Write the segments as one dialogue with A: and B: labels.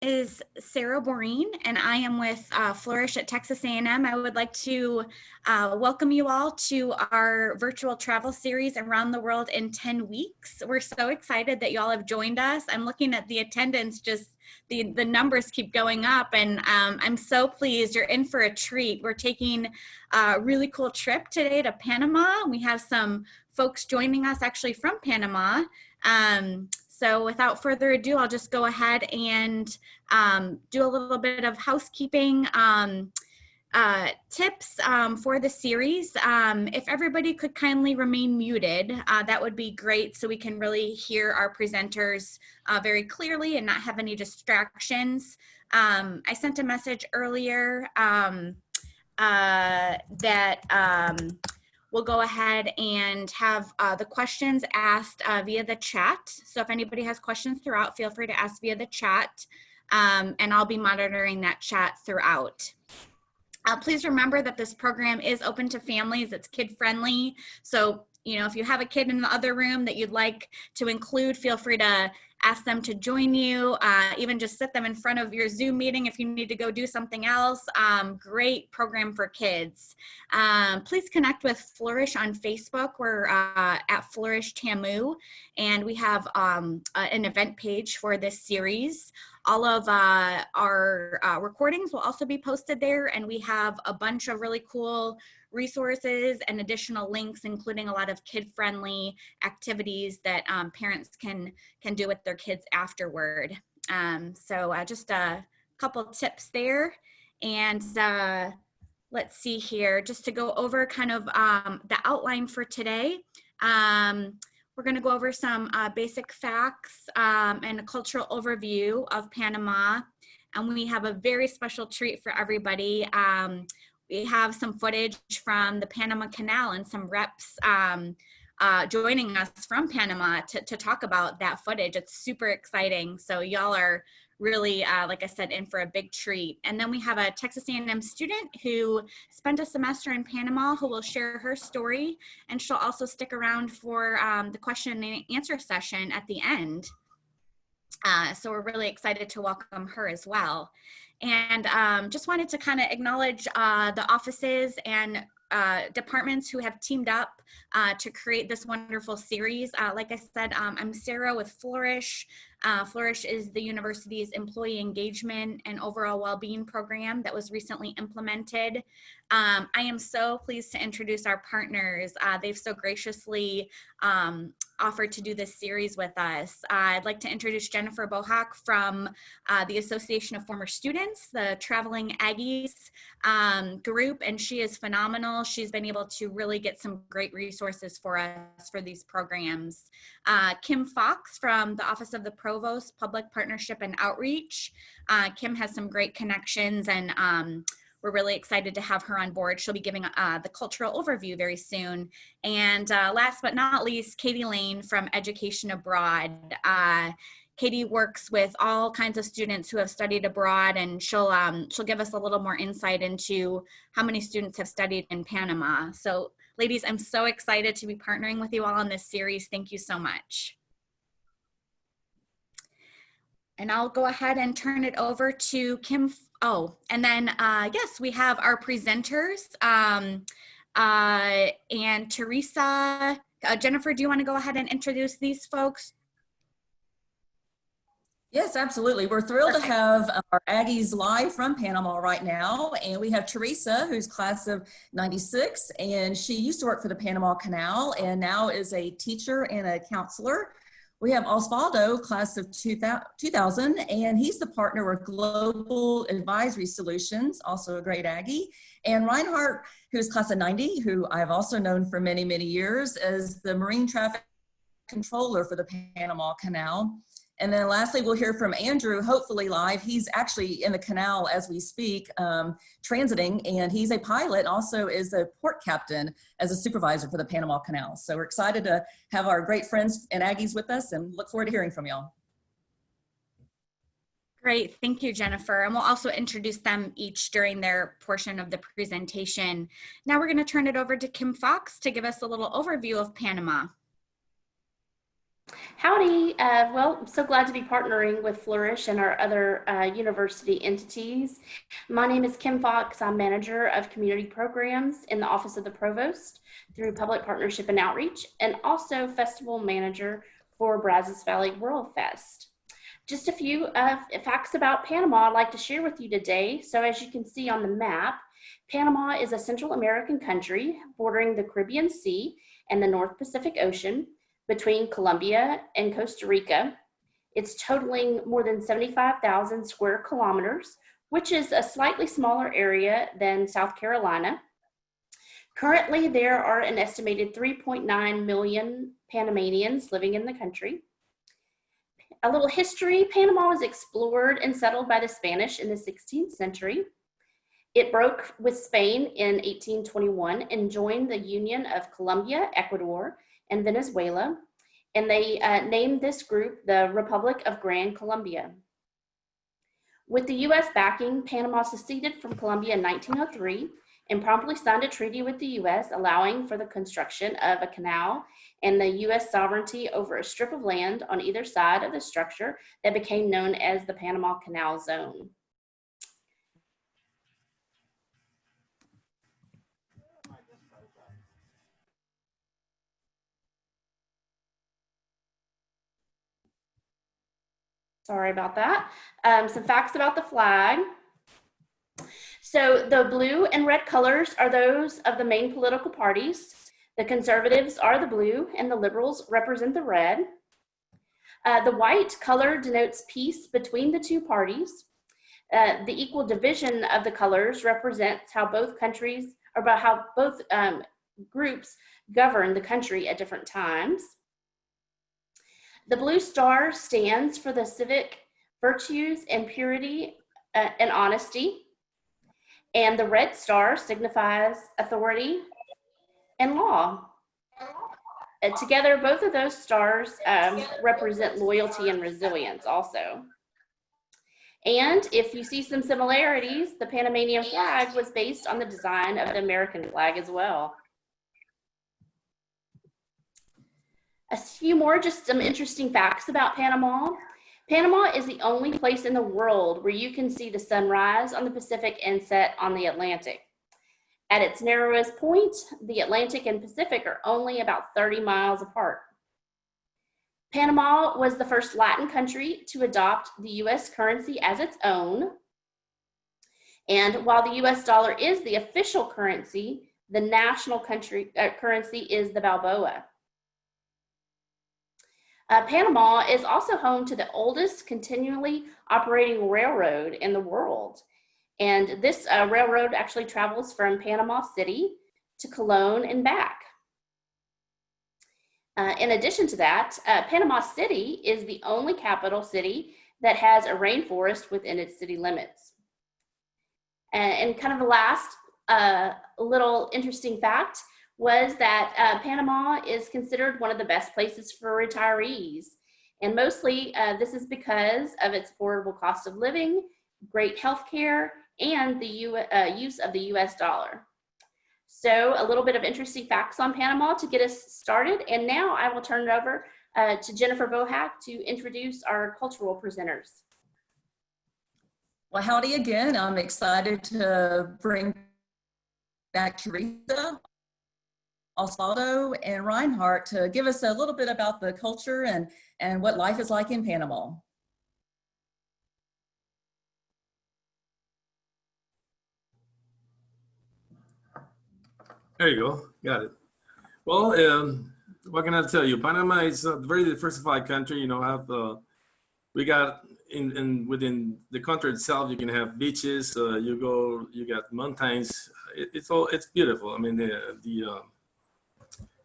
A: is Sarah Boreen, and I am with Flourish at Texas A&M. I would like to welcome you all to our virtual travel series around the world in 10 weeks. We're so excited that you all have joined us. I'm looking at the attendance, just the numbers keep going up, and I'm so pleased. You're in for a treat. We're taking a really cool trip today to Panama. We have some folks joining us actually from Panama. So without further ado, I'll just go ahead and do a little bit of housekeeping tips for the series. If everybody could kindly remain muted, that would be great, so we can really hear our presenters very clearly and not have any distractions. I sent a message earlier that we'll go ahead and have the questions asked via the chat. So if anybody has questions throughout, feel free to ask via the chat, and I'll be monitoring that chat throughout. Please remember that this program is open to families. It's kid-friendly. So, you know, if you have a kid in the other room that you'd like to include, feel free to ask them to join you, even just sit them in front of your Zoom meeting if you need to go do something else. Great program for kids. Please connect with Flourish on Facebook. We're at Flourish Tamu, and we have an event page for this series. All of our recordings will also be posted there, and we have a bunch of really cool resources and additional links, including a lot of kid-friendly activities that parents can do with their kids afterward. So just a couple tips there. And let's see here, just to go over kind of the outline for today. We're going to go over some basic facts and a cultural overview of Panama. And we have a very special treat for everybody. We have some footage from the Panama Canal and some reps joining us from Panama to talk about that footage. It's super exciting. So y'all are really, like I said, in for a big treat. And then we have a Texas A&M student who spent a semester in Panama who will share her story, and she'll also stick around for the question and answer session at the end. So we're really excited to welcome her as well. And just wanted to kind of acknowledge the offices and departments who have teamed up to create this wonderful series. Like I said, I'm Sarah with Flourish. Flourish is the university's employee engagement and overall well-being program that was recently implemented. I am so pleased to introduce our partners. They've so graciously offered to do this series with us. I'd like to introduce Jennifer Bohak from the Association of Former Students, the Traveling Aggies group, and she is phenomenal. She's been able to really get some great resources for us for these programs. Kim Fox from the Office of the Provost Public Partnership and Outreach. Kim has some great connections, and we're really excited to have her on board. She'll be giving the cultural overview very soon. And last but not least, Katie Lane from Education Abroad. Katie works with all kinds of students who have studied abroad, and she'll give us a little more insight into how many students have studied in Panama. So ladies, I'm so excited to be partnering with you all on this series. Thank you so much. And I'll go ahead and turn it over to Kim. Oh, and then, yes, we have our presenters. And Teresa, Jennifer, do you want to go ahead and introduce these folks?
B: Yes, absolutely. We're thrilled to have our Aggies live from Panama right now. And we have Teresa, who's class of 96, and she used to work for the Panama Canal and now is a teacher and a counselor. We have Osvaldo, class of 2000, and he's the partner with Global Advisory Solutions, also a great Aggie. And Reinhardt, who's class of 90, who I've also known for many, many years as the Marine Traffic Controller for the Panama Canal. And then lastly, we'll hear from Andrew, hopefully live. He's actually in the canal as we speak, transiting, and he's a pilot, also is a port captain as a supervisor for the Panama Canal. So we're excited to have our great friends and Aggies with us and look forward to hearing from y'all.
A: Great, thank you, Jennifer. And we'll also introduce them each during their portion of the presentation. Now we're gonna turn it over to Kim Fox to give us a little overview of Panama.
C: Howdy. Well, I'm so glad to be partnering with Flourish and our other university entities. My name is Kim Fox. I'm Manager of Community Programs in the Office of the Provost through Public Partnership and Outreach, and also Festival Manager for Brazos Valley World Fest. Just a few facts about Panama I'd like to share with you today. So as you can see on the map, Panama is a Central American country bordering the Caribbean Sea and the North Pacific Ocean, between Colombia and Costa Rica. It's totaling more than 75,000 square kilometers, which is a slightly smaller area than South Carolina. Currently, there are an estimated 3.9 million Panamanians living in the country. A little history: Panama was explored and settled by the Spanish in the 16th century. It broke with Spain in 1821 and joined the Union of Colombia, Ecuador, and Venezuela, and they named this group the Republic of Gran Colombia. With the US backing, Panama seceded from Colombia in 1903 and promptly signed a treaty with the US allowing for the construction of a canal and the US sovereignty over a strip of land on either side of the structure that became known as the Panama Canal Zone. Sorry about that. Some facts about the flag. So the blue and red colors are those of the main political parties. The conservatives are the blue and the liberals represent the red. The white color denotes peace between the two parties. The equal division of the colors represents how both countries, or about how both groups govern the country at different times. The blue star stands for the civic virtues and purity and honesty. And the red star signifies authority and law. Together, both of those stars represent loyalty and resilience also. And if you see some similarities, the Panamanian flag was based on the design of the American flag as well. A few more, just some interesting facts about Panama. Panama is the only place in the world where you can see the sun rise on the Pacific and set on the Atlantic. At its narrowest point, the Atlantic and Pacific are only about 30 miles apart. Panama was the first Latin country to adopt the US currency as its own. And while the US dollar is the official currency, the national currency is the Balboa. Panama is also home to the oldest continually operating railroad in the world. And this railroad actually travels from Panama City to Cologne and back. In addition to that, Panama City is the only capital city that has a rainforest within its city limits. And kind of the last little interesting fact was that Panama is considered one of the best places for retirees. And mostly this is because of its affordable cost of living, great healthcare, and the use of the US dollar. So a little bit of interesting facts on Panama to get us started. And now I will turn it over to Jennifer Bohack to introduce our cultural presenters.
B: Well, howdy again. I'm excited to bring back Teresa, Osvaldo, and Reinhardt to give us a little bit about the culture and what life is like in Panama.
D: There you go, got it. Well, what can I tell you? Panama is a very diversified country. You know, we got within the country itself, you can have beaches. You got mountains. It's beautiful. I mean, the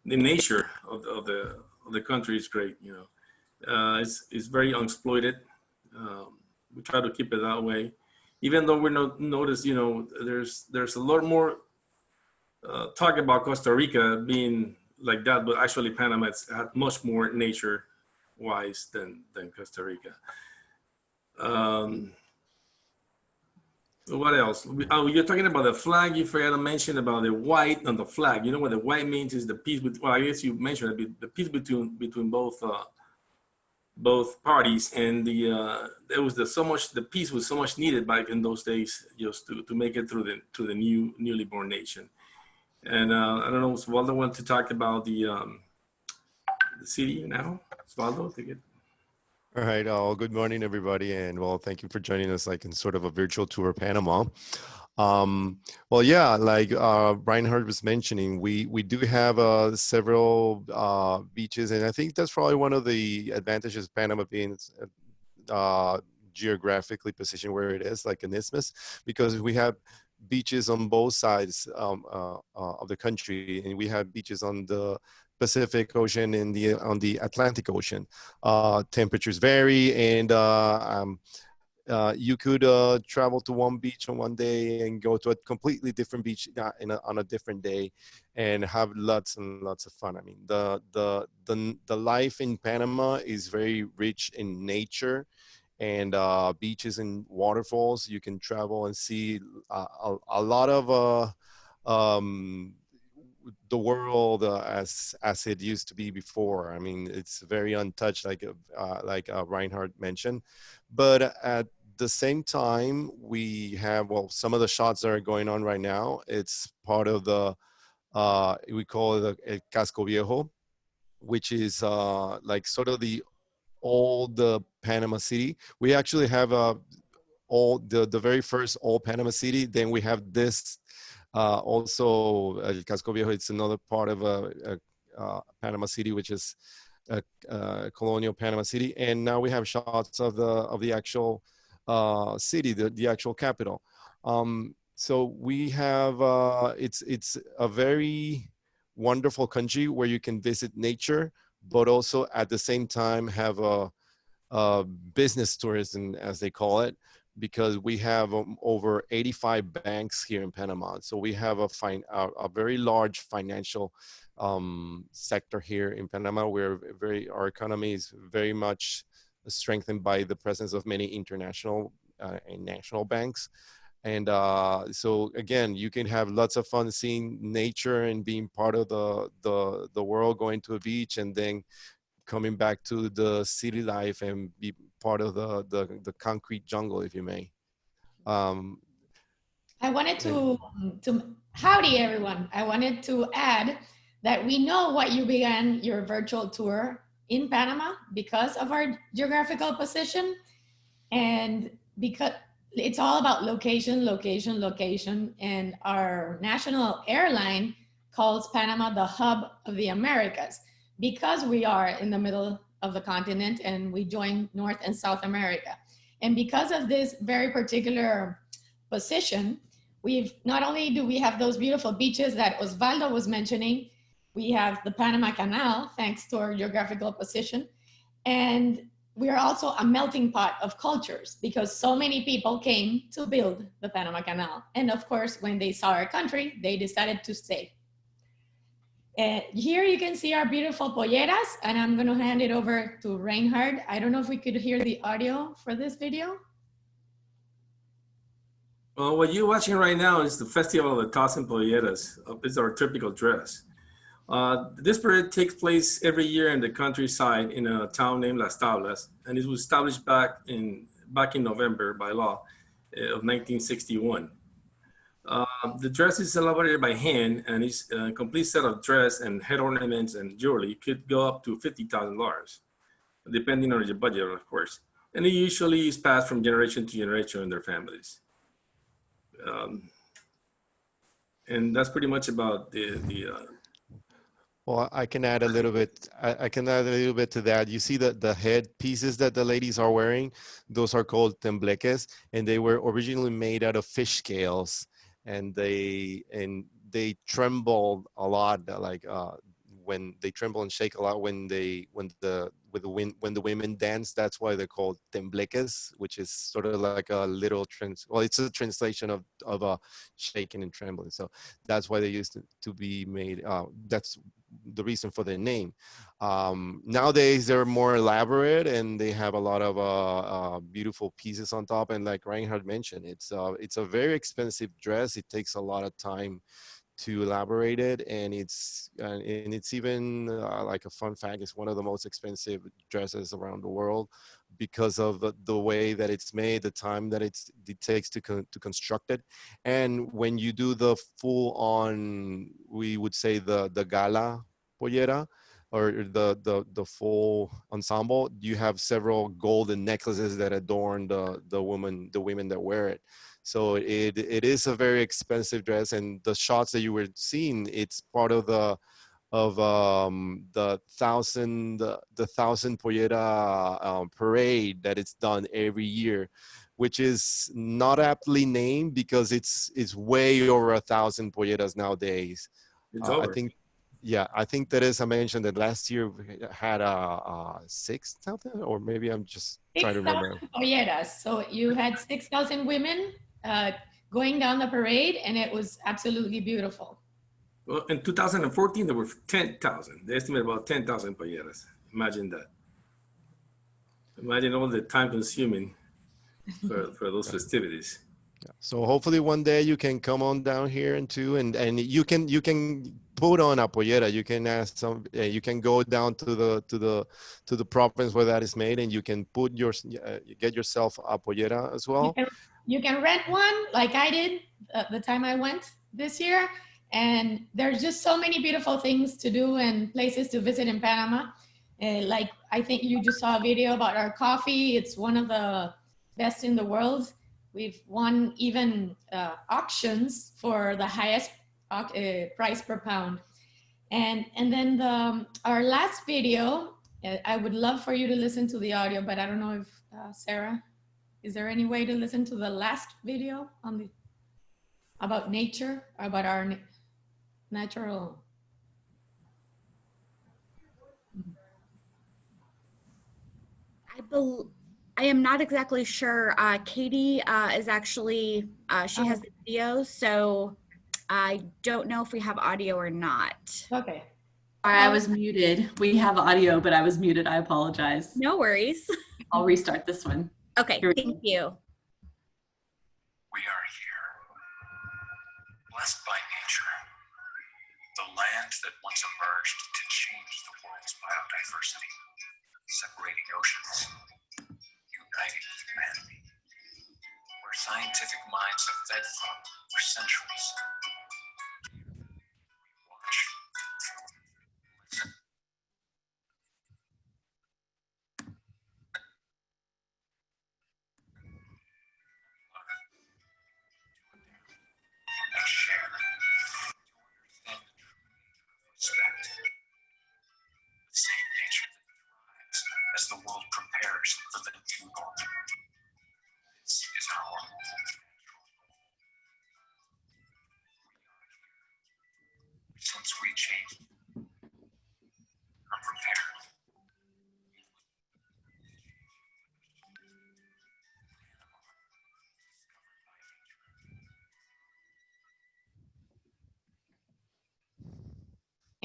D: nature of the country is great. You know, it's very unexploited. We try to keep it that way, even though we notice. You know, there's a lot more talk about Costa Rica being like that, but actually Panama had much more nature-wise than Costa Rica. What else? Oh, you're talking about the flag. You forgot to mention about the white on the flag. You know what the white means is the peace. Well, I guess you mentioned it, the peace between both both parties, and there was the peace was so much needed back in those days, just to make it through the newly born nation. And I don't know, Osvaldo want to talk about the city now. Osvaldo, take it.
E: All right. Good morning, everybody, and well, thank you for joining us, like in sort of a virtual tour of Panama. Well, yeah, like Reinhard was mentioning, we do have several beaches, and I think that's probably one of the advantages of Panama being geographically positioned where it is, like an isthmus, because we have beaches on both sides of the country, and we have beaches on the Pacific Ocean and on the Atlantic Ocean. Temperatures vary, and you could travel to one beach on one day and go to a completely different beach on a different day, and have lots and lots of fun. I mean, the life in Panama is very rich in nature and beaches and waterfalls. You can travel and see a lot of the world as it used to be before. I mean, it's very untouched, like Reinhard mentioned. But at the same time, we have, well, some of the shots that are going on right now. It's part of the we call it El Casco Viejo, which is like sort of the old Panama City. We actually have the very first old Panama City. Then we have this also El Casco Viejo. It's another part of Panama City, which is colonial Panama City. And now we have shots of the actual city, the actual capital. So we have it's a very wonderful country where you can visit nature, but also at the same time have a business tourism, as they call it, because we have over 85 banks here in Panama. So we have a very large financial sector here in Panama. Our economy is very much strengthened by the presence of many international and national banks. And so again, you can have lots of fun seeing nature and being part of the world, going to a beach and then coming back to the city life and be part of the concrete jungle, if you may.
F: I wanted to howdy everyone. I wanted to add that we know why you began your virtual tour in Panama because of our geographical position, and because it's all about location, location, location. And our national airline calls Panama the hub of the Americas because we are in the middle of the continent and we join North and South America. And because of this very particular position, not only do we have those beautiful beaches that Osvaldo was mentioning, we have the Panama Canal, thanks to our geographical position. And we are also a melting pot of cultures because so many people came to build the Panama Canal. And of course, when they saw our country, they decided to stay. Here you can see our beautiful polleras, and I'm gonna hand it over to Reinhard. I don't know if we could hear the audio for this video.
D: Well, what you're watching right now is the Festival of the Thousand Polleras. It's our typical dress. This parade takes place every year in the countryside in a town named Las Tablas, and it was established back in November by law of 1961. The dress is elaborated by hand, and it's a complete set of dress and head ornaments and jewelry could go up to $50,000, depending on your budget, of course. And it usually is passed from generation to generation in their families. And that's pretty much about
E: Well, I can add a little bit. I can add a little bit to that. You see the head pieces that the ladies are wearing. Those are called tembleques, and they were originally made out of fish scales, and they tremble a lot, like when they tremble and shake a lot when the women dance. That's why they're called tembleques, which is sort of like a little it's a translation of a shaking and trembling. So that's why they used to be made. That's the reason for their name. Nowadays they're more elaborate and they have a lot of beautiful pieces on top. And like Reinhard mentioned, it's a very expensive dress. It takes a lot of time to elaborate it, and it's even like a fun fact, it's one of the most expensive dresses around the world because of the way that it's made, the time that it takes to construct it. And when you do the full on, we would say the gala pollera, or the full ensemble, you have several golden necklaces that adorn the women that wear it. So it is a very expensive dress, and the shots that you were seeing, it's part of the thousand pollera parade that it's done every year, which is not aptly named because it's way over 1,000 polleras nowadays.
D: It's
E: I
D: over.
E: think, yeah, I think Teresa mentioned that last year we had 6,000, or maybe I'm just trying to remember.
F: 6,000 polleras. So you had 6,000 women going down the parade, and it was absolutely beautiful.
D: Well, in 2014, there were 10,000. They estimate about 10,000 polleras. Imagine that. Imagine all the time consuming for those festivities.
E: Yeah. So hopefully one day you can come on down here and you can put on a pollera. You can ask you can go down to the province where that is made, and you can put get yourself a pollera as well.
F: You can rent one like I did the time I went this year. And there's just so many beautiful things to do and places to visit in Panama. Like, I think you just saw a video about our coffee. It's one of the best in the world. We've won even auctions for the highest price per pound. And then our last video, I would love for you to listen to the audio, but I don't know if, Sarah, is there any way to listen to the last video on about nature, about our natural?
A: I am not exactly sure. Katie is actually, she has the video, so I don't know if we have audio or not.
F: Okay.
G: Sorry, I was muted. We have audio, but I was muted. I apologize.
A: No worries.
G: I'll restart this one.
A: Okay, thank you.
H: We are here, blessed by nature, the land that once emerged to change the world's biodiversity, separating oceans, uniting humanity, where scientific minds have fed from for centuries. Watch, listen, and share to understand the true nature of respect. The same nature that thrives as the world prepares for the new normal. This is our natural home. We are here. Since we changed, I'm prepared.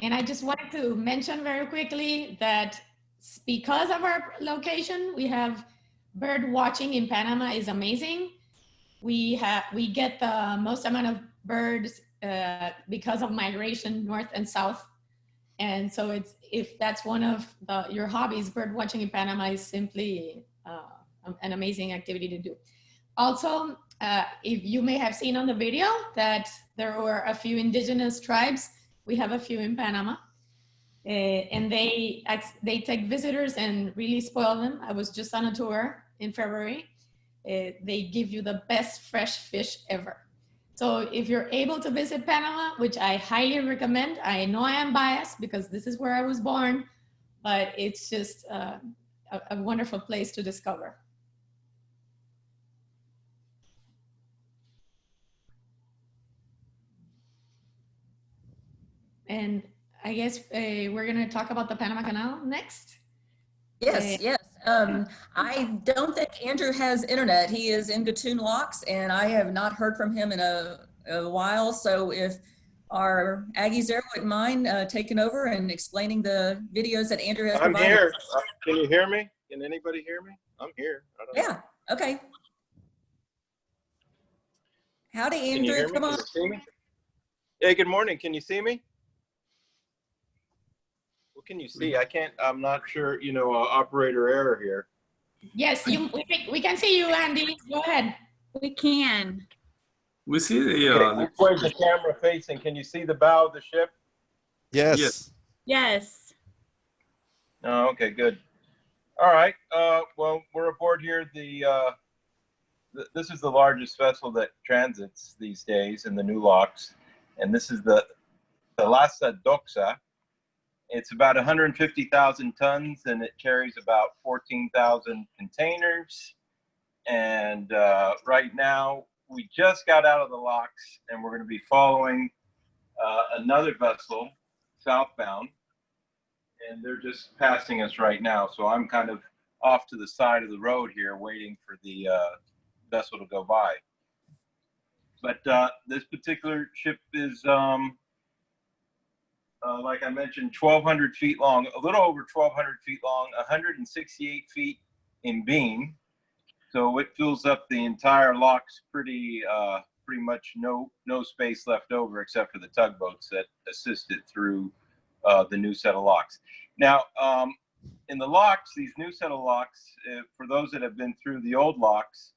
F: And I just wanted to mention very quickly that because of our location, we have bird watching in Panama is amazing. We get the most amount of birds because of migration north and south. And so if that's one of your hobbies, bird watching in Panama is simply an amazing activity to do. Also, if you may have seen on the video that there were a few indigenous tribes. We have a few in Panama, and they take visitors and really spoil them. I was just on a tour in February. They give you the best fresh fish ever. So if you're able to visit Panama, which I highly recommend, I know I am biased because this is where I was born, but it's just a wonderful place to discover. And I guess we're going to talk about the Panama Canal next.
B: Yes, yes. I don't think Andrew has internet. He is in Gatun Locks, and I have not heard from him in a while. So if our Aggies there wouldn't mind taking over and explaining the videos that Andrew has provided.
I: I'm here. Can you hear me? Can anybody hear me? I'm here. I don't know.
B: Yeah, okay. Howdy,
I: Can you
B: Andrew,
I: hear me?
B: come on.
I: Can you see me? Hey, good morning. Can you see me? What can you see? I can't, I'm not sure, operator error here.
F: Yes, we can see you, Andy. Go ahead.
A: We can.
D: We see
I: Okay, which way is the camera facing? Can you see the bow of the ship?
E: Yes.
D: Yes.
A: Yes.
I: Oh, okay, good. All right. Well, we're aboard here. This is the largest vessel that transits these days in the new locks, and this is the Lhasa Doxa. It's about 150,000 tons, and it carries about 14,000 containers. And right now, we just got out of the locks, and we're going to be following another vessel southbound, and they're just passing us right now. So I'm kind of off to the side of the road here, waiting for the vessel to go by. But this particular ship is, like I mentioned, 1,200 feet long, a little over 1,200 feet long, 168 feet in beam. So it fills up the entire locks pretty much no space left over except for the tugboats that assist it through the new set of locks. Now, in the locks, these new set of locks, for those that have been through the old locks,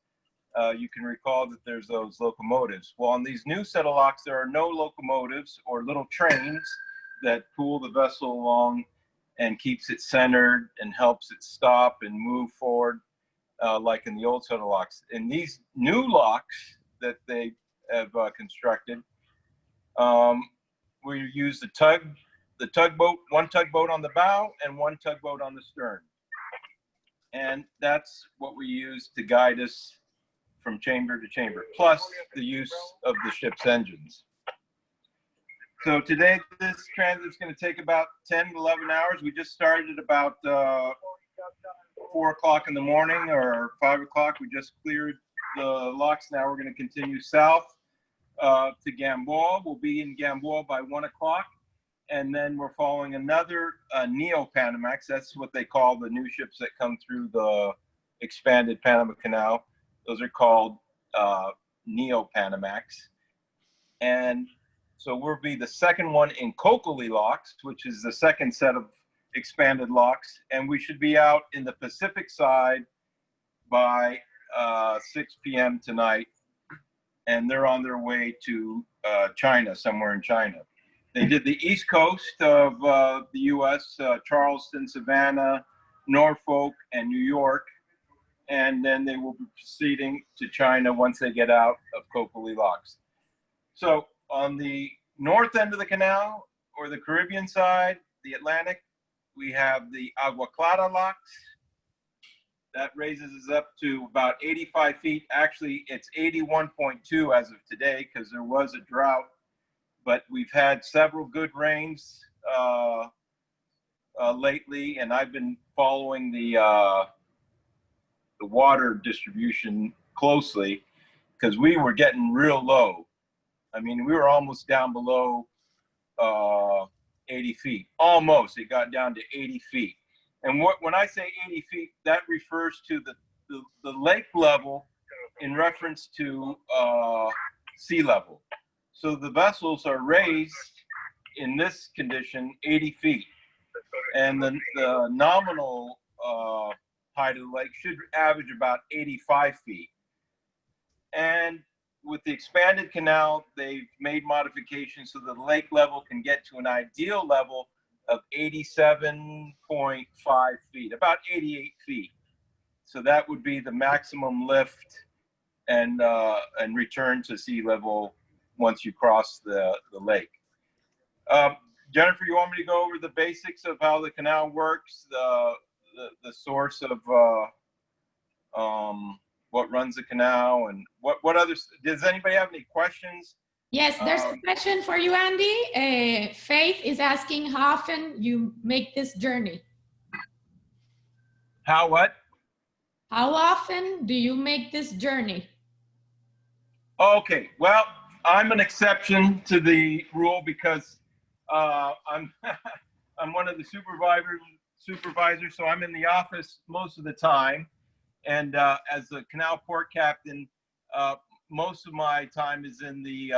I: you can recall that there's those locomotives. Well, on these new set of locks, there are no locomotives or little trains that pull the vessel along and keeps it centered and helps it stop and move forward like in the old set of locks. In these new locks that they have constructed, we use the tugboat, one tugboat on the bow and one tugboat on the stern. And that's what we use to guide us from chamber to chamber, plus the use of the ship's engines. So today, this transit's going to take about 10 to 11 hours. We just started at about 4 o'clock in the morning or 5 o'clock. We just cleared the locks. Now we're going to continue south to Gamboa. We'll be in Gamboa by 1 o'clock. And then we're following another Neo-Panamax. That's what they call the new ships that come through the expanded Panama Canal. Those are called Neo-Panamax. And so we'll be the second one in Kokoli locks, which is the second set of expanded locks. And we should be out in the Pacific side by 6 p.m. tonight. And they're on their way to China, somewhere in China. They did the east coast of the U.S., Charleston, Savannah, Norfolk, and New York. And then they will be proceeding to China once they get out of Kokoli locks. So on the north end of the canal, or the Caribbean side, the Atlantic, we have the Agua Clara locks. That raises us up to about 85 feet. Actually, it's 81.2 as of today because there was a drought. But we've had several good rains lately, and I've been following the water distribution closely because we were getting real low. I mean, we were almost down below 80 feet. Almost, it got down to 80 feet. And when I say 80 feet, that refers to the lake level in reference to sea level. So the vessels are raised in this condition 80 feet. And the nominal height of the lake should average about 85 feet. And with the expanded canal, they've made modifications so the lake level can get to an ideal level of 87.5 feet, about 88 feet. So that would be the maximum lift and return to sea level once you cross the lake. Jennifer, you want me to go over the basics of how the canal works, the source of what runs the canal, and what others? Does anybody have any questions?
F: Yes, there's a question for you, Andy. Faith is asking how often you make this journey.
I: How what?
F: How often do you make this journey?
I: Okay, well, I'm an exception to the rule because I'm I'm one of the supervisors, so I'm in the office most of the time. And as the canal port captain, most of my time is in the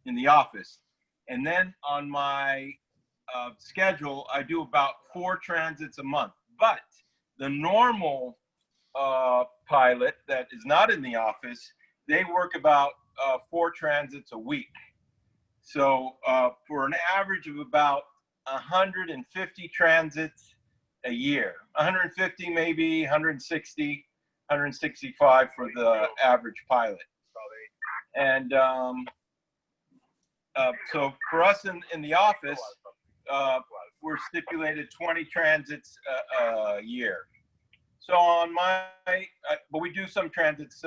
I: in the office. And then on my schedule, I do about 4 transits a month. But the normal pilot that is not in the office, they work about 4 transits a week. So for an average of about 150 transits a year, 150 maybe, 160, 165 for the average pilot. And so for us in the office, we're stipulated 20 transits a year. So on my, but we do some transits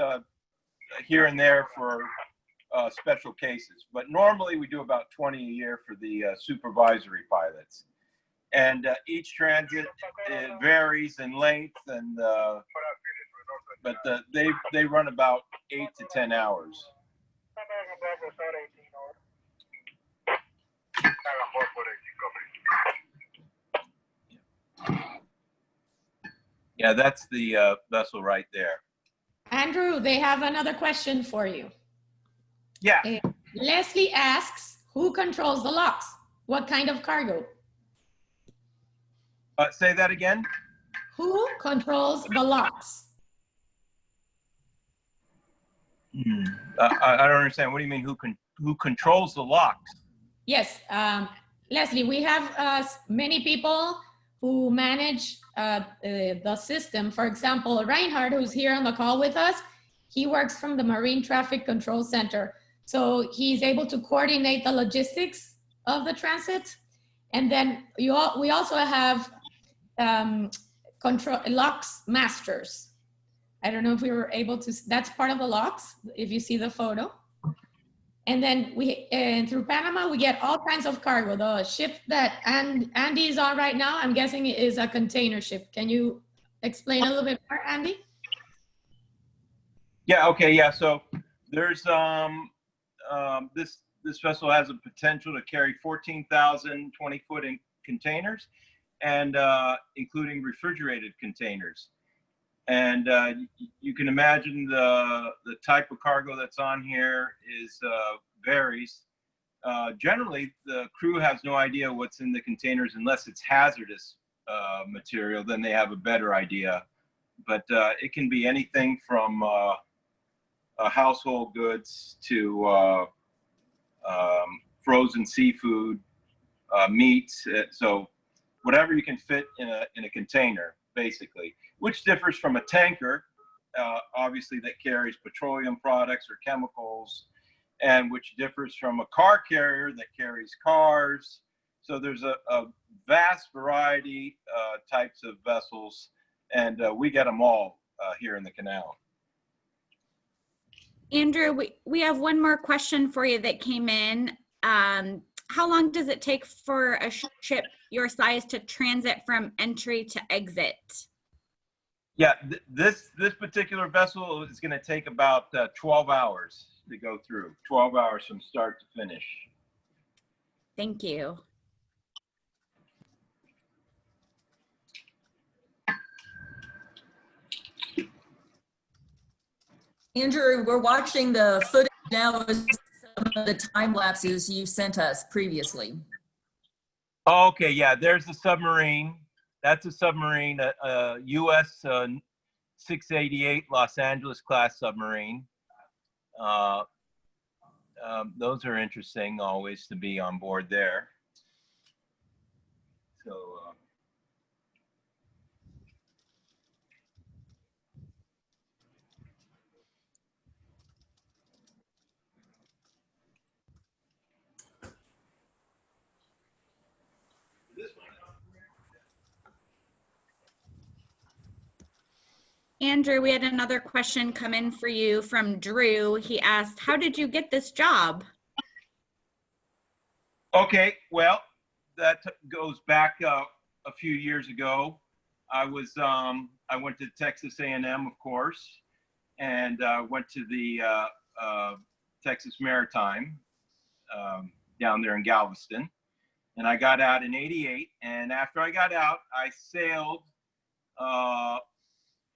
I: here and there for special cases. But normally we do about 20 a year for the supervisory pilots. And each transit, it varies in length, and but they run about 8 to 10 hours. Yeah, that's the vessel right there.
F: Andrew, they have another question for you.
I: Yeah.
F: Leslie asks, who controls the locks? What kind of cargo?
I: Say that again.
F: Who controls the locks?
I: I don't understand. What do you mean? Who controls the locks?
F: Yes, Leslie, we have many people who manage the system. For example, Reinhard, who's here on the call with us, he works from the Marine Traffic Control Center. So he's able to coordinate the logistics of the transit. And then we also have locks masters. I don't know if we were able to, that's part of the locks, if you see the photo. And then through Panama, we get all kinds of cargo. The ship that Andy is on right now, I'm guessing it is a container ship. Can you explain a little bit more, Andy?
I: Yeah, okay, yeah. So there's this vessel has a potential to carry 14,000 20-foot containers, and including refrigerated containers. And you can imagine the type of cargo that's on here is varies. Generally, the crew has no idea what's in the containers unless it's hazardous material. Then they have a better idea. But it can be anything from household goods to frozen seafood, meats. So whatever you can fit in a container, basically, which differs from a tanker, obviously, that carries petroleum products or chemicals, and which differs from a car carrier that carries cars. So there's a vast variety types of vessels, and we get them all here in the canal.
A: Andrew, we have one more question for you that came in. How long does it take for a ship your size to transit from entry to exit?
I: Yeah, this particular vessel is going to take about 12 hours to go through. 12 hours from start to finish.
A: Thank you.
B: Andrew, we're watching the footage now with some of the time lapses you sent us previously.
I: Okay, yeah, there's the submarine. That's a submarine, a US 688 Los Angeles class submarine. Those are interesting always to be on board there. So,
A: Andrew, we had another question come in for you from Drew. He asked, how did you get this job?
I: okay, well, that goes back a few years ago. I went to Texas A&M, of course, and went to the Texas Maritime down there in Galveston. And I got out in '88. And after I got out, I sailed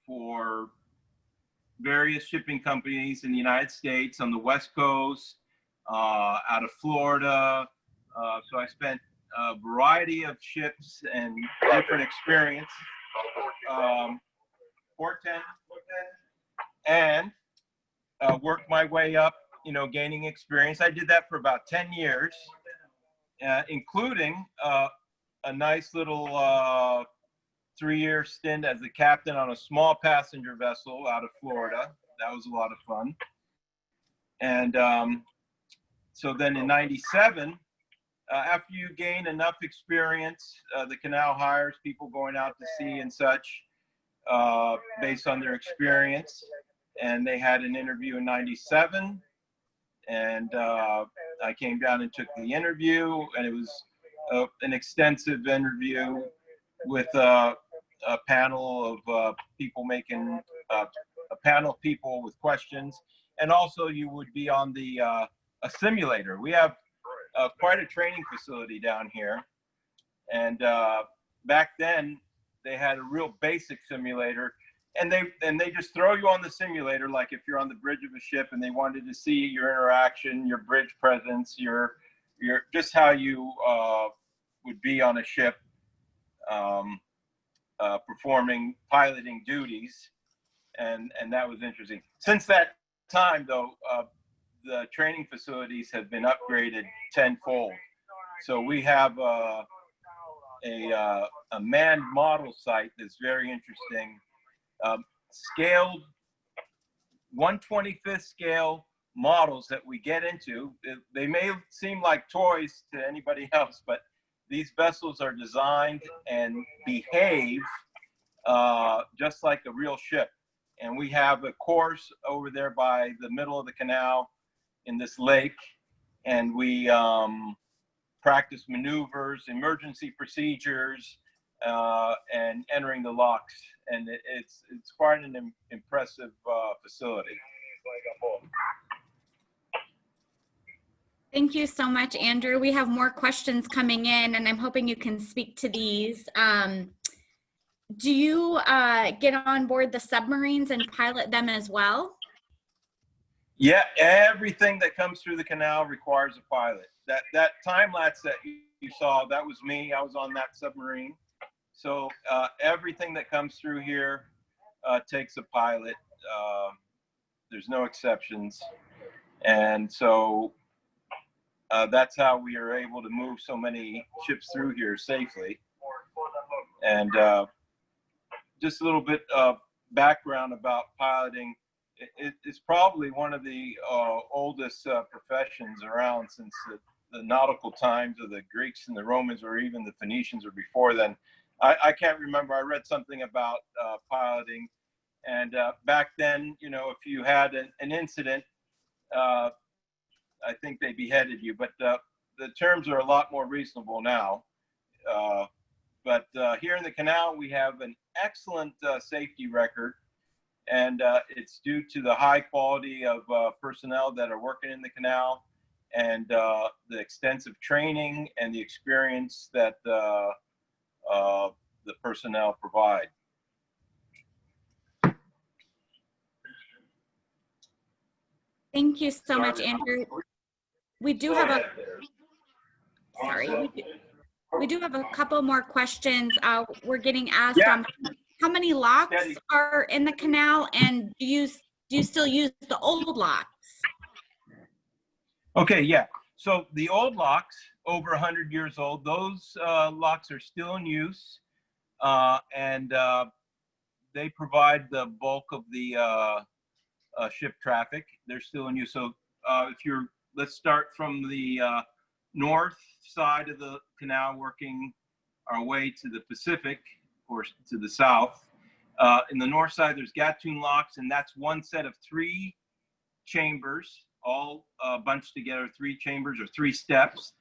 I: for various shipping companies in the United States on the West Coast, out of Florida. So I spent a variety of ships and different experience. 410, and worked my way up, you know, gaining experience. I did that for about 10 years, including a nice little 3-year stint as the captain on a small passenger vessel out of Florida. That was a lot of fun. And so then in '97, after you gain enough experience, the canal hires people going out to sea and such based on their experience. And they had an interview in '97, and I came down and took the interview, and it was an extensive interview with a panel of people making a panel of people with questions, and also you would be on the a simulator. We have quite a training facility down here, and back then they had a real basic simulator, and they just throw you on the simulator like if you're on the bridge of a ship, and they wanted to see your interaction, your bridge presence, your just how you would be on a ship performing piloting duties, and that was interesting. Since that time, though, the training facilities have been upgraded tenfold. So we have a manned model site that's very interesting. Scaled 1/25th scale models that we get into. They may seem like toys to anybody else, but these vessels are designed and behave just like a real ship. And we have a course over there by the middle of the canal in this lake, and we practice maneuvers, emergency procedures, and entering the locks. And it's quite an impressive facility.
A: Thank you so much, Andrew. We have more questions coming in, and I'm hoping you can speak to these. Do you get on board the submarines and pilot them as well?
I: Yeah, everything that comes through the canal requires a pilot. That time lapse that you saw, that was me. I was on that submarine. So everything that comes through here takes a pilot. There's no exceptions. And so that's how we are able to move so many ships through here safely. And just a little bit of background about piloting. It's probably one of the oldest professions around since the nautical times of the Greeks and the Romans, or even the Phoenicians, or before then. I can't remember. I read something about piloting, and back then, you know, if you had an incident, I think they beheaded you. But the terms are a lot more reasonable now. But here in the canal, we have an excellent safety record. And it's due to the high quality of personnel that are working in the canal, and the extensive training and the experience that the personnel provide.
A: Thank you so much, Andrew. We do have a, sorry, we do have a couple more questions. We're getting asked how many locks are in the canal, and do you still use the old locks?
I: Okay, yeah. So the old locks, over 100 years old, those locks are still in use, and they provide the bulk of the ship traffic. They're still in use. So let's start from the north side of the canal, working our way to the Pacific, or to the south. In the north side, there's Gatun locks, and that's one set of 3 chambers, all bunched together, 3 chambers or 3 steps.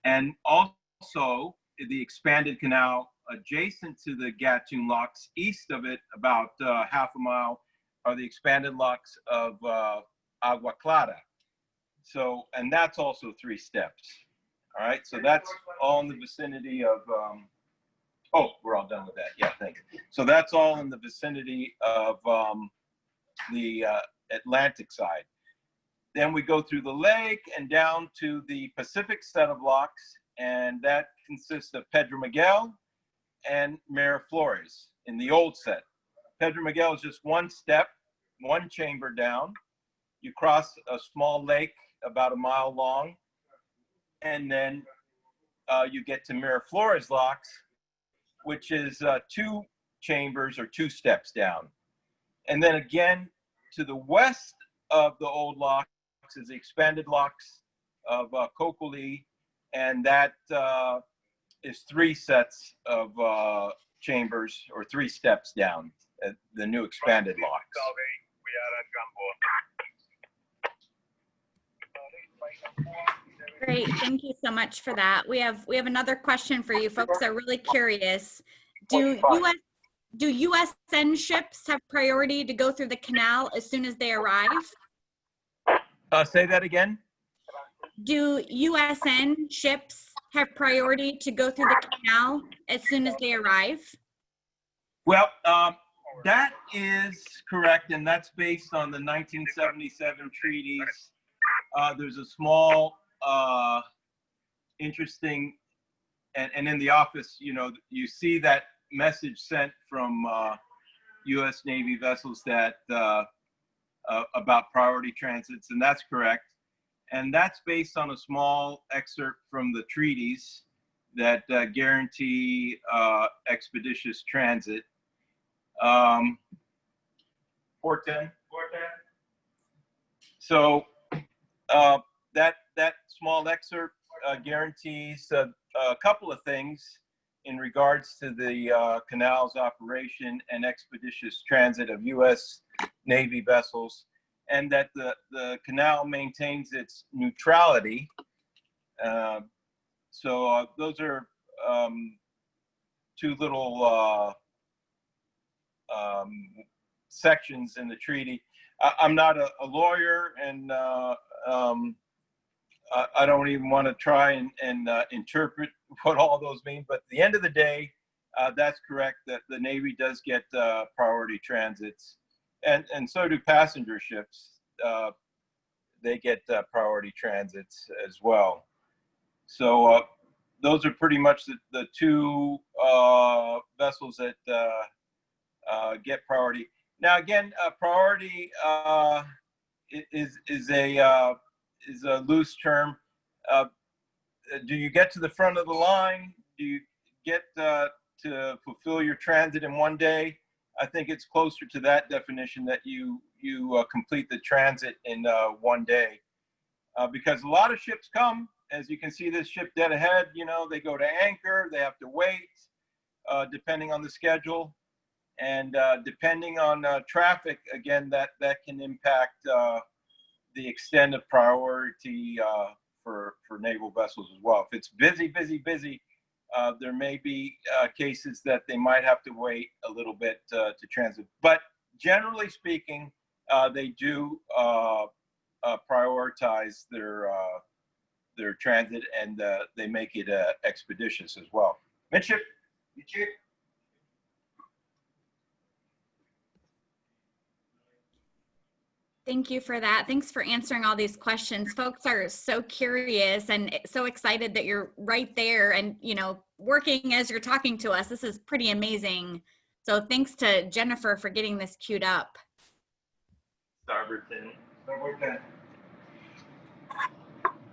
I: And also the expanded canal adjacent to the Gatun locks, east of it, about half a mile, are the expanded locks of Agua Clara. So, and that's also 3 steps. All right, so that's all in the vicinity of, oh, we're all done with that. Yeah, thanks. So that's all in the vicinity of the Atlantic side. Then we go through the lake and down to the Pacific set of locks, and that consists of Pedro Miguel and Miraflores in the old set. Pedro Miguel is just one step, one chamber down. You cross a small lake about a mile long, and then you get to Miraflores locks, which is 2 chambers or 2 steps down. And then again, to the west of the old locks is the expanded locks of Cocoli, and that is 3 sets of chambers or 3 steps down, the new expanded locks.
A: Great, thank you so much for that. We have another question for you folks. Are really curious. Do USN ships have priority to go through the canal as soon as they arrive?
I: Say that again.
A: Do USN ships have priority to go through the canal as soon as they arrive?
I: Well, that is correct, and that's based on the 1977 treaties. There's a small, interesting, and in the office, you know, you see that message sent from U.S. Navy vessels that about priority transits, and that's correct. And that's based on a small excerpt from the treaties that guarantee expeditious transit. 410. So that small excerpt guarantees a couple of things in regards to the canal's operation and expeditious transit of U.S. Navy vessels, and that the canal maintains its neutrality. So those are 2 little sections in the treaty. I'm not a lawyer, and I don't even want to try and interpret what all those mean, but at the end of the day, that's correct, that the Navy does get priority transits, and so do passenger ships. They get priority transits as well. So those are pretty much the 2 vessels that get priority. Now again, priority is a loose term. Do you get to the front of the line? Do you get to fulfill your transit in one day? I think it's closer to that definition, that you complete the transit in one day, because a lot of ships come, as you can see this ship dead ahead, you know, they go to anchor, they have to wait, depending on the schedule, and depending on traffic, again, that can impact the extent of priority for naval vessels as well. If it's busy, there may be cases that they might have to wait a little bit to transit. But generally speaking, they do prioritize their transit, and they make it expeditious as well. Midship.
A: Thank you for that. Thanks for answering all these questions. Folks are so curious and so excited that you're right there and, you know, working as you're talking to us. This is pretty amazing. So thanks to Jennifer for getting this queued up.
I: Starboard 10.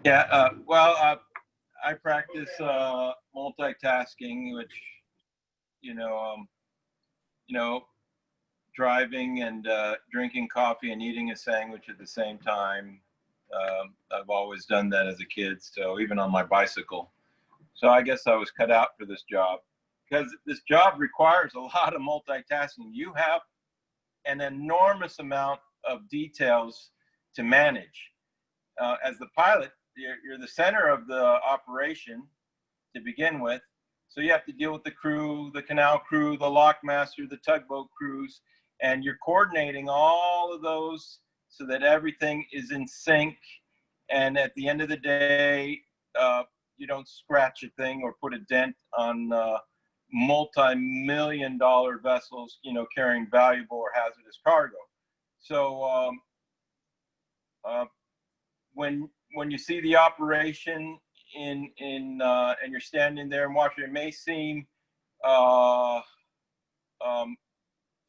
I: Yeah, well, I practice multitasking, which, you know, driving and drinking coffee and eating a sandwich at the same time. I've always done that as a kid, so even on my bicycle. So I guess I was cut out for this job, because this job requires a lot of multitasking. You have an enormous amount of details to manage. As the pilot, you're the center of the operation to begin with. So you have to deal with the crew, the canal crew, the lockmaster, the tugboat crews, and you're coordinating all of those so that everything is in sync. And at the end of the day, you don't scratch a thing or put a dent on multi-million-dollar vessels, you know, carrying valuable or hazardous cargo. So when you see the operation and you're standing there and watching, it may seem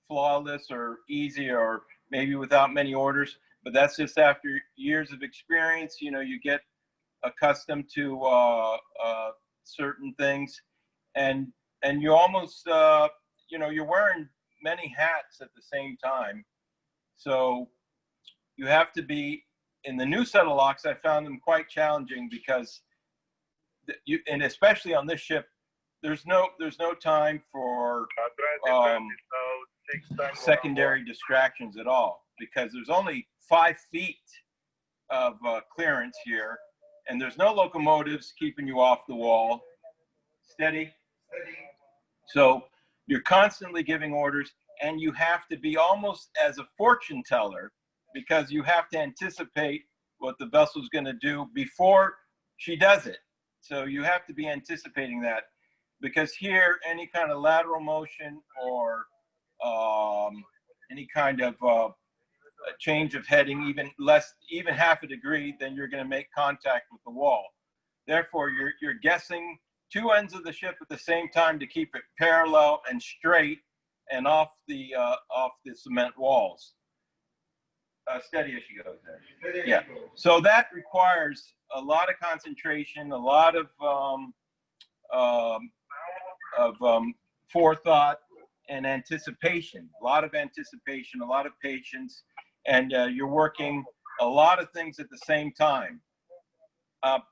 I: flawless or easy or maybe without many orders, but that's just after years of experience. You know, you get accustomed to certain things, and you almost you know, you're wearing many hats at the same time. So you have to be, in the new set of locks, I found them quite challenging because and especially on this ship, there's no time for secondary distractions at all, because there's only 5 feet of clearance here, and there's no locomotives keeping you off the wall. Steady. So you're constantly giving orders, and you have to be almost as a fortune teller, because you have to anticipate what the vessel's going to do before she does it. So you have to be anticipating that, because here, any kind of lateral motion or any kind of a change of heading, even half a degree, then you're going to make contact with the wall. Therefore, you're guessing 2 ends of the ship at the same time to keep it parallel and straight and off the cement walls. Steady as she goes there. Yeah. So that requires a lot of concentration, a lot of forethought and anticipation. A lot of anticipation, a lot of patience, and you're working a lot of things at the same time. I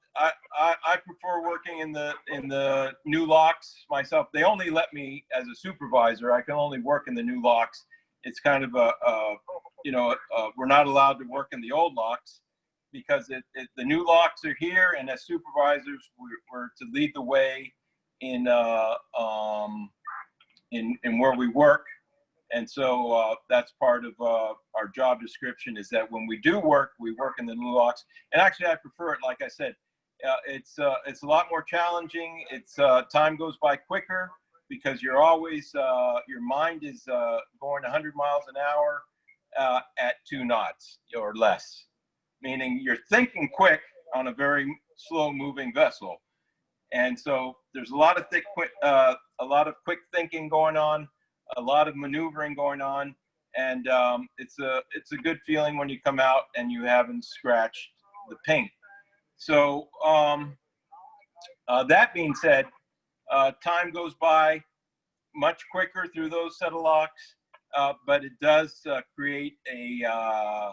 I: prefer working in the new locks myself. They only let me, as a supervisor, I can only work in the new locks. It's kind of we're not allowed to work in the old locks, because the new locks are here, and as supervisors, we're to lead the way in where we work. And so that's part of our job description, is that when we do work, we work in the new locks. And actually, I prefer it. Like I said, it's a lot more challenging. It's time goes by quicker, because you're always your mind is going 100 miles an hour at 2 knots or less, meaning you're thinking quick on a very slow moving vessel. And so there's a lot of quick thinking going on, a lot of maneuvering going on, and it's a good feeling when you come out and you haven't scratched the paint. So that being said, time goes by much quicker through those set of locks, but it does create a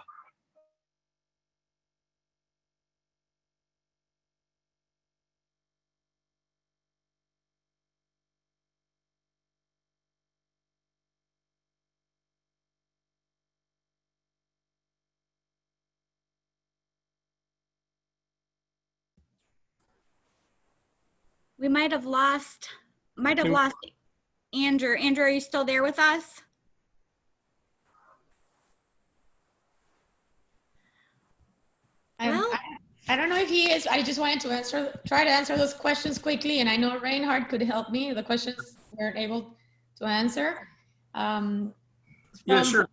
A: We might have lost Andrew. Andrew, are you still there with us?
F: I don't know if he is. I just wanted to try to answer those questions quickly, and I know Reinhard could help me. The questions weren't able to answer.
D: Yeah, sure.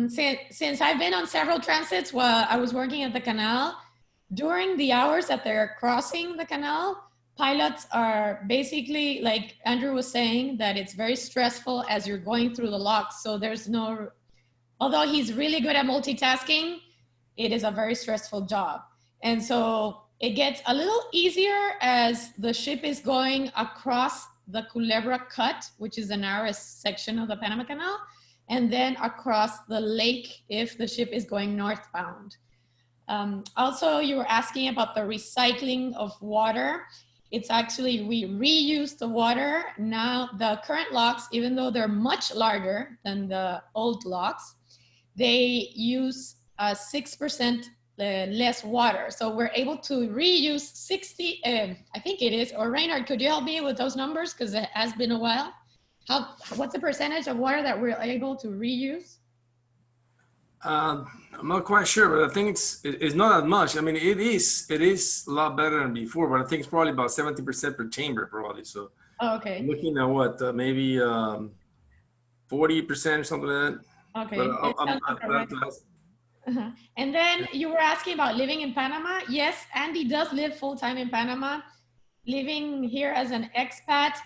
F: Since I've been on several transits while I was working at the canal, during the hours that they're crossing the canal, pilots are basically, like Andrew was saying, that it's very stressful as you're going through the locks. So there's no, although he's really good at multitasking, it is a very stressful job. And so it gets a little easier as the ship is going across the Culebra Cut, which is the narrowest section of the Panama Canal, and then across the lake if the ship is going northbound. Also, you were asking about the recycling of water. It's actually, we reuse the water. Now, the current locks, even though they're much larger than the old locks, they use 6% less water. So we're able to reuse 60, I think it is, or Reinhard, could you help me with those numbers? Because it has been a while. What's the percentage of water that we're able to reuse?
D: I'm not quite sure, but I think it's not that much. I mean, it is a lot better than before, but I think it's probably about 70% per chamber, probably. So
F: okay.
D: I'm looking at what, maybe 40% or something like that.
F: Okay.
D: But
F: And then you were asking about living in Panama. Yes, Andy does live full-time in Panama. Living here as an expat,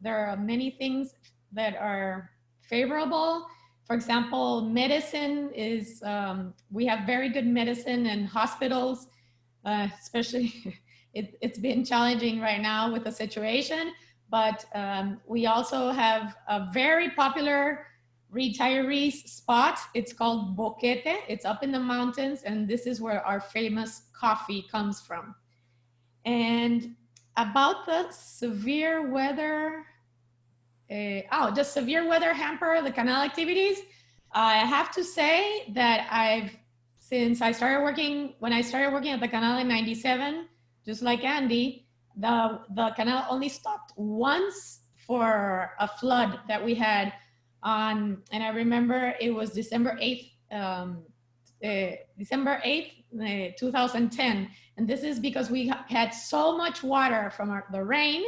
F: there are many things that are favorable. For example, medicine is, we have very good medicine and hospitals, especially it's been challenging right now with the situation, but we also have a very popular retirees spot. It's called Boquete. It's up in the mountains, and this is where our famous coffee comes from. And about the severe weather, does severe weather hamper the canal activities? I have to say that since I started working, when I started working at the canal in '97, just like Andy, the canal only stopped once for a flood that we had on, and I remember it was December 8th, 2010. And this is because we had so much water from the rain,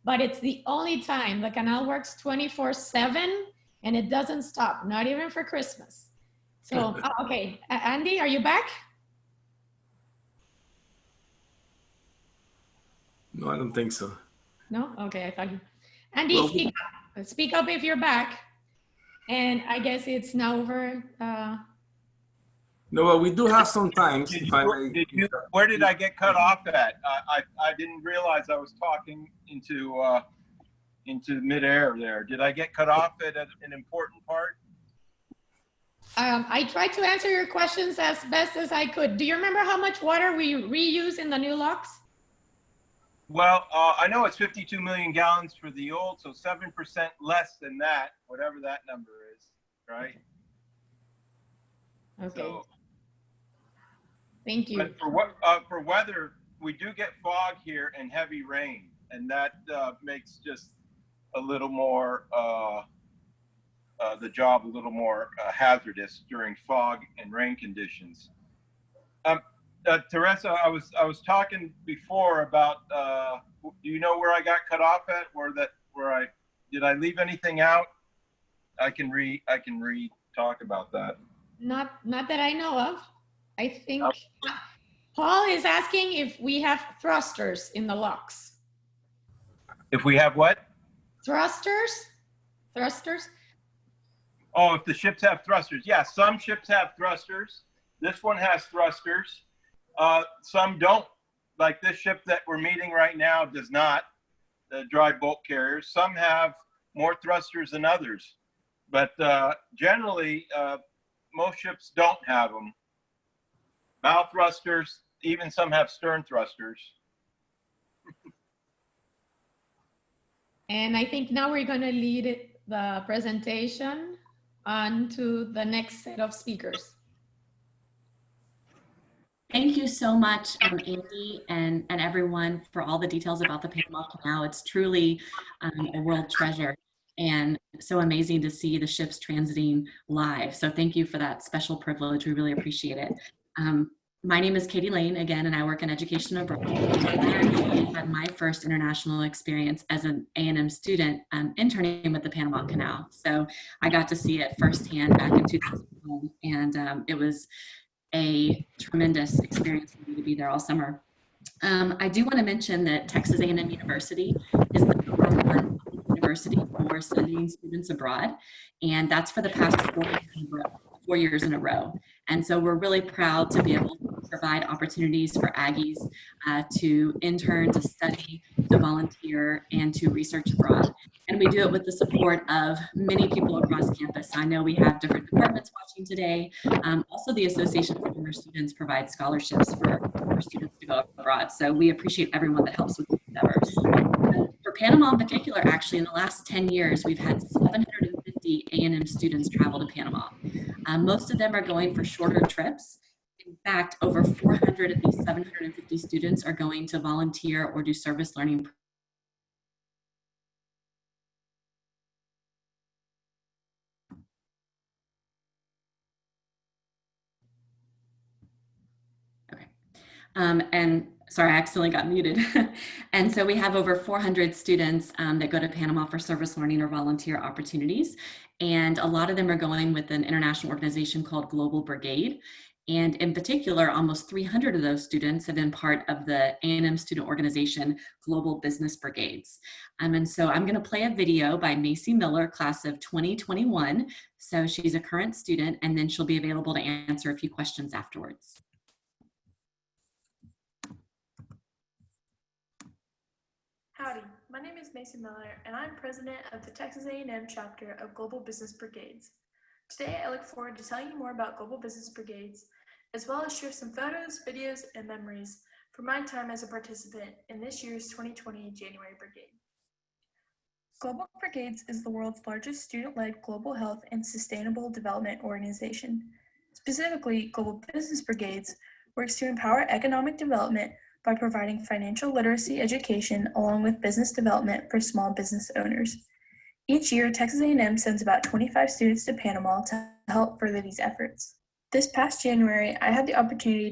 F: but it's the only time. The canal works 24/7 and it doesn't stop, not even for Christmas. So, okay, Andy, are you back?
D: No, I don't think so.
F: No? Okay, I thought you. Andy,
D: Well,
F: speak up if you're back. And I guess it's now over.
D: No, well, we do have some times. If I may.
I: Where did I get cut off at? I didn't realize I was talking into midair there. Did I get cut off at an important part?
F: I tried to answer your questions as best as I could. Do you remember how much water we reuse in the new locks?
I: Well, I know it's 52 million gallons for the old, so 7% less than that, whatever that number is, right?
F: Okay.
I: So,
F: thank you.
I: but for weather, we do get fog here and heavy rain, and that makes just a little more the job a little more hazardous during fog and rain conditions. Teresa, I was talking before about. Do you know where I got cut off at? Did I leave anything out? I can talk about that.
F: Not that I know of. I think Paul is asking if we have thrusters in the locks.
I: If we have what?
F: Thrusters? Thrusters?
I: Oh, if the ships have thrusters. Yeah, some ships have thrusters. This one has thrusters. Some don't. Like this ship that we're meeting right now does not, the dry bulk carriers. Some have more thrusters than others. But generally, most ships don't have them. Bow thrusters, even some have stern thrusters.
F: And I think now we're going to lead the presentation on to the next set of speakers.
G: Thank you so much, Andy and everyone, for all the details about the Panama Canal. It's truly a world treasure and so amazing to see the ships transiting live. So thank you for that special privilege. We really appreciate it. My name is Katie Lane again, and I work in education abroad. I had my first international experience as an A&M student interning with the Panama Canal. So I got to see it firsthand back in 2001, and it was a tremendous experience for me to be there all summer. I do want to mention that Texas A&M University is the #1 university for sending students abroad, and that's for the past 4 years in a row. And so we're really proud to be able to provide opportunities for Aggies to intern, to study, to volunteer, and to research abroad. And we do it with the support of many people across campus. I know we have different departments watching today. Also, the Association for Former Students provides scholarships for students to go abroad. So we appreciate everyone that helps with these endeavors. For Panama in particular, actually, in the last 10 years, we've had 750 A&M students travel to Panama. Most of them are going for shorter trips. In fact, over 400 of these 750 students are going to volunteer or do service learning. Okay. And sorry, I accidentally got muted. And so we have over 400 students that go to Panama for service learning or volunteer opportunities. And a lot of them are going with an international organization called Global Brigade. And in particular, almost 300 of those students have been part of the A&M student organization, Global Business Brigades. And so I'm gonna play a video by Macy Miller, class of 2021. So she's a current student, and then she'll be available to answer a few questions afterwards.
J: Howdy, my name is Mason Miller, and I'm president of the Texas A&M chapter of Global Business Brigades. Today, I look forward to telling you more about Global Business Brigades, as well as share some photos, videos, and memories from my time as a participant in this year's 2020 January Brigade. Global Brigades is the world's largest student-led global health and sustainable development organization. Specifically, Global Business Brigades works to empower economic development by providing financial literacy education along with business development for small business owners. Each year, Texas A&M sends about 25 students to Panama to help further these efforts. This past January, I had the opportunity to